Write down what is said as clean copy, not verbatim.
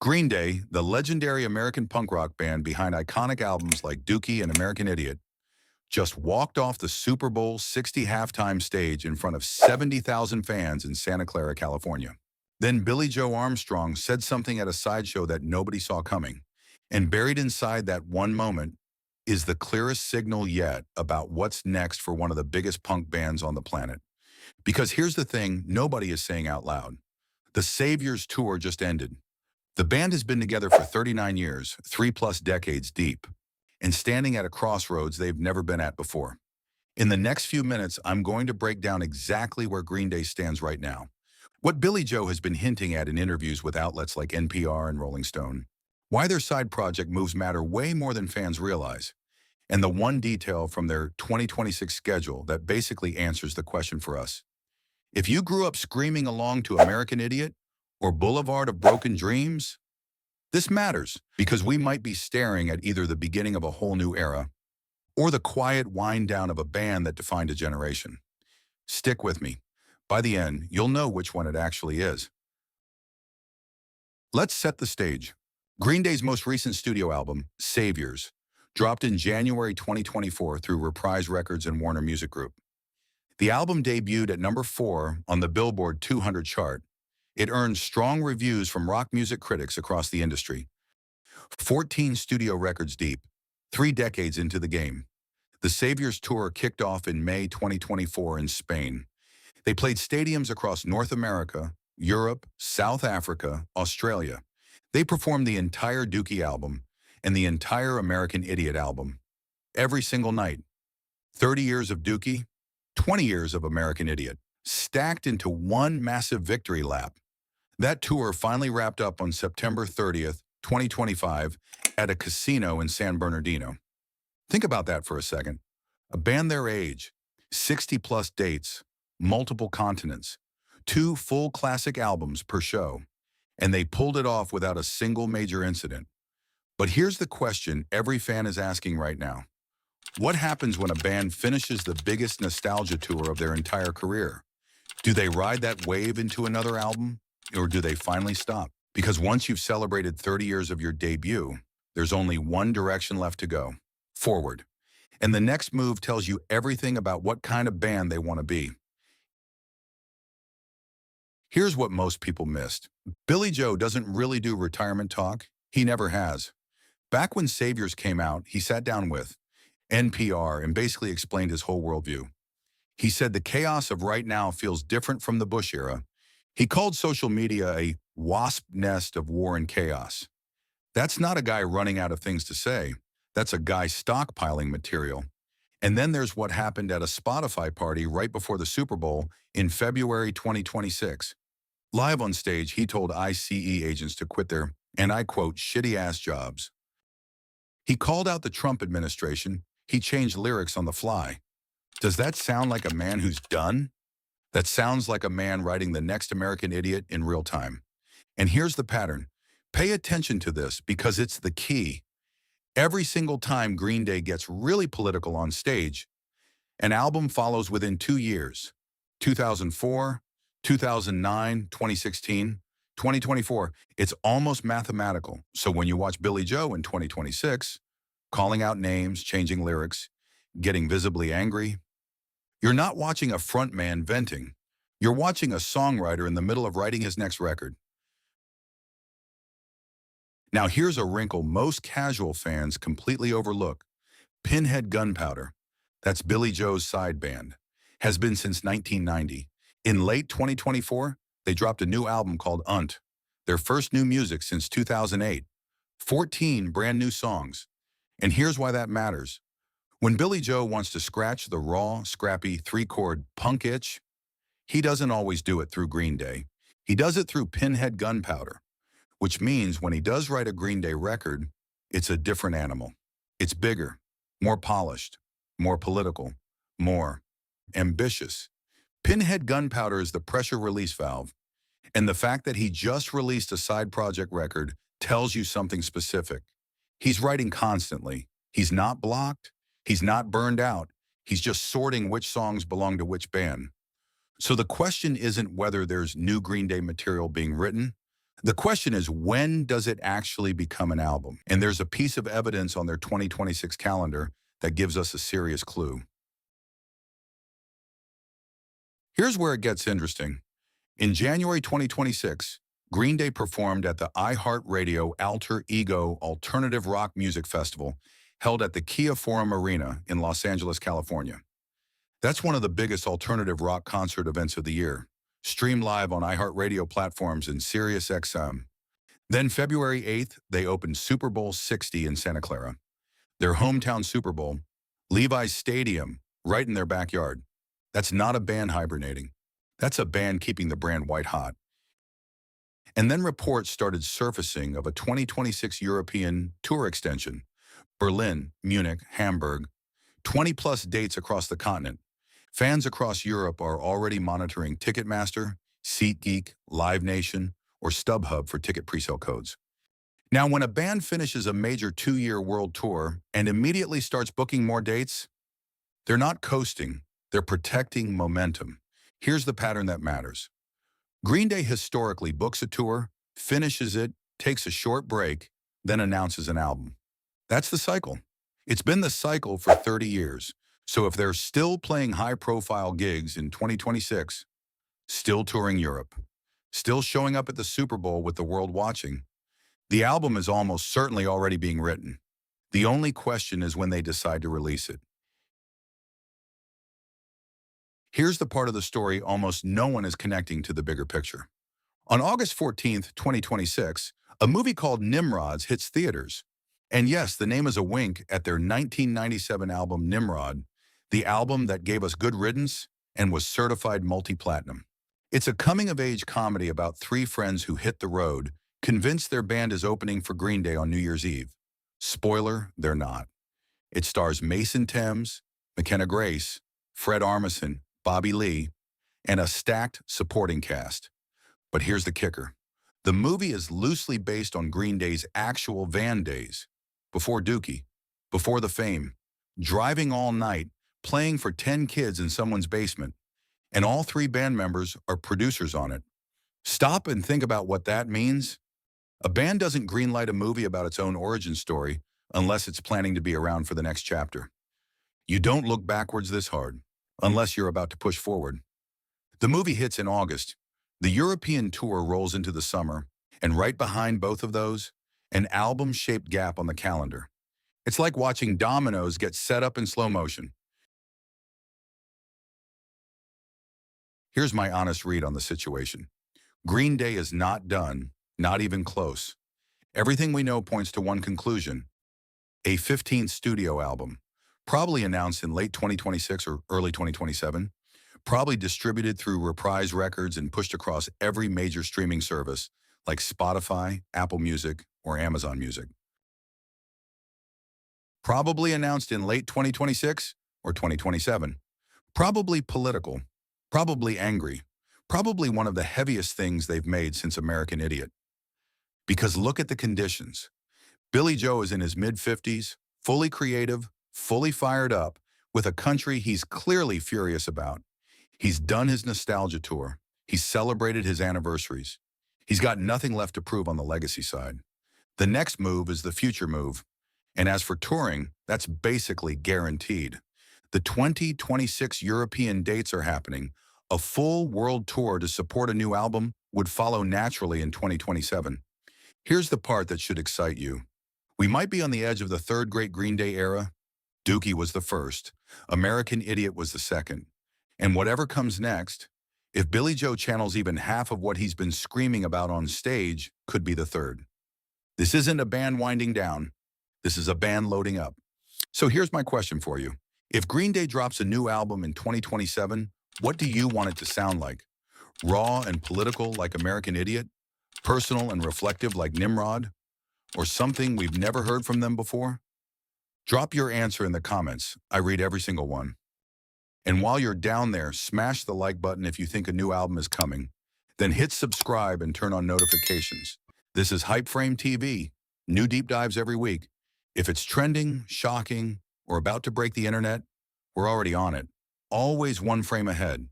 Green Day, the legendary American punk rock band behind iconic albums like Dookie and American Idiot, just walked off the Super Bowl 60 halftime stage in front of 70,000 fans in Santa Clara, California. Then Billie Joe Armstrong said something at a sideshow that nobody saw coming. And buried inside that one moment is the clearest signal yet about what's next for one of the biggest punk bands on the planet. Because here's the thing nobody is saying out loud. The Saviors tour just ended. The band has been together for 39 years, 3+ decades deep, and standing at a crossroads they've never been at before. In the next few minutes, I'm going to break down exactly where Green Day stands right now, what Billie Joe has been hinting at in interviews with outlets like NPR and Rolling Stone, why their side project moves matter way more than fans realize, and the one detail from their 2026 schedule that basically answers the question for us. If you grew up screaming along to American Idiot or Boulevard of Broken Dreams, this matters because we might be staring at either the beginning of a whole new era or the quiet wind down of a band that defined a generation. Stick with me. By the end, you'll know which one it actually is. Let's set the stage. Green Day's most recent studio album, Saviors, dropped in January 2024 through Reprise Records and Warner Music Group. The album debuted at number 4 on the Billboard 200 chart. It earned strong reviews from rock music critics across the industry. 14 studio records deep, 3 decades into the game. The Saviors Tour kicked off in May 2024 in Spain. They played stadiums across North America, Europe, South Africa, Australia. They performed the entire Dookie album and the entire American Idiot album. Every single night. 30 years of Dookie, 20 years of American Idiot, stacked into one massive victory lap. That tour finally wrapped up on September 30th, 2025, at a casino in San Bernardino. Think about that for a second. A band their age, 60+ dates, multiple continents, 2 full classic albums per show, and they pulled it off without a single major incident. But here's the question every fan is asking right now. What happens when a band finishes the biggest nostalgia tour of their entire career? Do they ride that wave into another album, or do they finally stop? Because once you've celebrated 30 years of your debut, there's only one direction left to go: forward. And the next move tells you everything about what kind of band they want to be. Here's what most people missed. Billie Joe doesn't really do retirement talk. He never has. Back when Saviors came out, he sat down with NPR and basically explained his whole worldview. He said the chaos of right now feels different from the Bush era. He called social media a wasp nest of war and chaos. That's not a guy running out of things to say. That's a guy stockpiling material. And then there's what happened at a Spotify party right before the Super Bowl in February 2026. Live on stage, he told ICE agents to quit their, and I quote, shitty-ass jobs. He called out the Trump administration. He changed lyrics on the fly. Does that sound like a man who's done? That sounds like a man writing the next American Idiot in real time. And here's the pattern. Pay attention to this because it's the key. Every single time Green Day gets really political on stage, an album follows within 2 years. 2004, 2009, 2016, 2024. It's almost mathematical. So when you watch Billie Joe in 2026, calling out names, changing lyrics, getting visibly angry, you're not watching a frontman venting. You're watching a songwriter in the middle of writing his next record. Now here's a wrinkle most casual fans completely overlook. Pinhead Gunpowder, that's Billie Joe's side band, has been since 1990. In late 2024, they dropped a new album called Unt, their first new music since 2008. 14 brand new songs. And here's why that matters. When Billie Joe wants to scratch the raw, scrappy 3-chord punk itch, he doesn't always do it through Green Day. He does it through Pinhead Gunpowder, which means when he does write a Green Day record, it's a different animal. It's bigger, more polished, more political, more ambitious. Pinhead Gunpowder is the pressure release valve, and the fact that he just released a side project record tells you something specific. He's writing constantly. He's not blocked. He's not burned out. He's just sorting which songs belong to which band. So the question isn't whether there's new Green Day material being written. The question is, when does it actually become an album? And there's a piece of evidence on their 2026 calendar that gives us a serious clue. Here's where it gets interesting. In January 2026, Green Day performed at the iHeartRadio Alter Ego Alternative Rock Music Festival held at the Kia Forum Arena in Los Angeles, California. That's one of the biggest alternative rock concert events of the year, streamed live on iHeartRadio platforms and SiriusXM. Then February 8th, they opened Super Bowl 60 in Santa Clara, their hometown Super Bowl, Levi's Stadium, right in their backyard. That's not a band hibernating. That's a band keeping the brand white hot. And then reports started surfacing of a 2026 European tour extension. Berlin, Munich, Hamburg, 20-plus dates across the continent. Fans across Europe are already monitoring Ticketmaster, SeatGeek, Live Nation, or StubHub for ticket presale codes. Now, when a band finishes a major 2-year world tour and immediately starts booking more dates, they're not coasting, they're protecting momentum. Here's the pattern that matters. Green Day historically books a tour, finishes it, takes a short break, then announces an album. That's the cycle. It's been the cycle for 30 years. So if they're still playing high-profile gigs in 2026, still touring Europe, still showing up at the Super Bowl with the world watching, the album is almost certainly already being written. The only question is when they decide to release it. Here's the part of the story almost no one is connecting to the bigger picture. On August 14th, 2026, a movie called Nimrods hits theaters. And yes, the name is a wink at their 1997 album Nimrod, the album that gave us Good Riddance and was certified multi-platinum. It's a coming-of-age comedy about 3 friends who hit the road, convinced their band is opening for Green Day on New Year's Eve. Spoiler, they're not. It stars Mason Thames, McKenna Grace, Fred Armisen, Bobby Lee, and a stacked supporting cast. But here's the kicker. The movie is loosely based on Green Day's actual van days. Before Dookie, before the fame, driving all night, playing for 10 kids in someone's basement, and all 3 band members are producers on it. Stop and think about what that means. A band doesn't greenlight a movie about its own origin story unless it's planning to be around for the next chapter. You don't look backwards this hard, unless you're about to push forward. The movie hits in August. The European tour rolls into the summer, and right behind both of those, an album-shaped gap on the calendar. It's like watching dominoes get set up in slow motion. Here's my honest read on the situation. Green Day is not done, not even close. Everything we know points to one conclusion: a 15th studio album, probably announced in late 2026 or early 2027, probably distributed through Reprise Records and pushed across every major streaming service like Spotify, Apple Music, or Amazon Music. Probably announced in late 2026 or 2027. Probably political, probably angry, probably one of the heaviest things they've made since American Idiot. Because look at the conditions. Billie Joe is in his mid-50s, fully creative, fully fired up, with a country he's clearly furious about. He's done his nostalgia tour. He's celebrated his anniversaries. He's got nothing left to prove on the legacy side. The next move is the future move. And as for touring, that's basically guaranteed. The 2026 European dates are happening. A full world tour to support a new album would follow naturally in 2027. Here's the part that should excite you. We might be on the edge of the third great Green Day era. Dookie was the first. American Idiot was the second. And whatever comes next, if Billie Joe channels even half of what he's been screaming about on stage, could be the third. This isn't a band winding down. This is a band loading up. So here's my question for you. If Green Day drops a new album in 2027, what do you want it to sound like? Raw and political like American Idiot? Personal and reflective like Nimrod? Or something we've never heard from them before? Drop your answer in the comments. I read every single one. And while you're down there, smash the like button if you think a new album is coming. Then hit subscribe and turn on notifications. This is Hype Frame TV. New deep dives every week. If it's trending, shocking, or about to break the internet, we're already on it. Always one frame ahead.